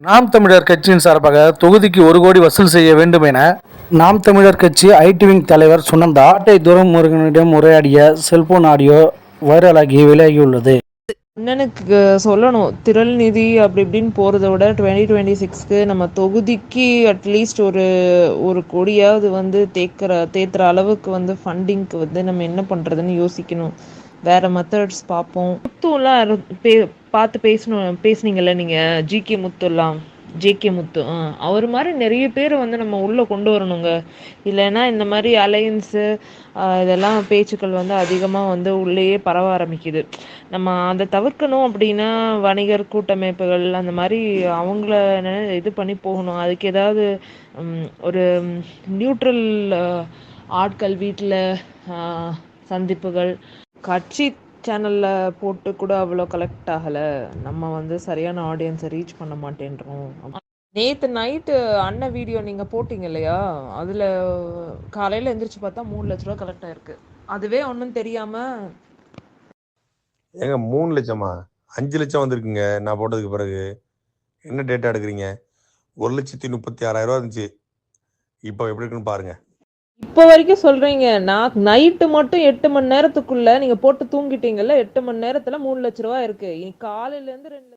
நாம் தமிழர் கட்சியின் சார்பாக தொகுதிக்கு 1 கோடி வசூல் செய்ய வேண்டும் என நாம் தமிழர் கட்சி ஐடி விங் தலைவர் சுனந்தா ஆட்டை துரைமுருகனிடம் உரையாடிய செல்போன் ஆடியோ வைரலாகி வெளியாகியுள்ளது. அண்ணனுக்கு சொல்லணும், திரள் நிதி அப்படி இப்படின்னு போகிறத விட 2026க்கு நம்ம தொகுதிக்கு அட்லீஸ்ட் ஒரு கோடியாவது வந்து தேத்துற அளவுக்கு வந்து ஃபண்டிங்க்கு வந்து நம்ம என்ன பண்ணுறதுன்னு யோசிக்கணும். வேற மெத்தட்ஸ் பார்ப்போம். முத்துலாம் பார்த்து பேசுனீங்கல்ல நீங்கள், ஜேகே முத்து அவர் மாதிரி நிறைய பேர் வந்து நம்ம உள்ளே கொண்டு வரணுங்க. இல்லைன்னா இந்த மாதிரி அலையன்ஸு இதெல்லாம் பேச்சுக்கள் வந்து அதிகமாக வந்து உள்ளேயே பரவ ஆரம்பிக்குது. நம்ம அதை தவிர்க்கணும் அப்படின்னா வணிகர் கூட்டமைப்புகள் அந்த மாதிரி அவங்கள இது பண்ணி போகணும். அதுக்கு ஏதாவது ஒரு நியூட்ரல் ஆட்கள் வீட்டில் சந்திப்புகள் கட்சி சேனலில் போட்டு கூட அவ்வளோ கலெக்ட் ஆகலை. நம்ம வந்து சரியான ஆடியன்ஸை ரீச் பண்ண மாட்டேன்றோம். நேற்று நைட்டு அண்ணன் வீடியோ நீங்கள் போட்டிங்க இல்லையா, அதில் காலையில் எந்திரிச்சு பார்த்தா 3 லட்ச ரூபா கலெக்ட் ஆயிருக்கு. அதுவே ஒன்றும் தெரியாமல் ஏங்க 3 லட்சமா 5 லட்சம் வந்திருக்குங்க. நான் போட்டதுக்கு பிறகு என்ன டேட்டா எடுக்கிறீங்க? 1,36,000 இருந்துச்சு. இப்போ எப்படி இருக்குன்னு பாருங்க. இப்போ வரைக்கும் சொல்றீங்க, நான் நைட்டு மட்டும் 8 மணி நேரத்துக்குள்ள நீங்க போட்டு தூங்கிட்டீங்கல்ல, 8 மணி நேரத்துல 3 லட்ச ரூபா இருக்கு. காலையில இருந்து 2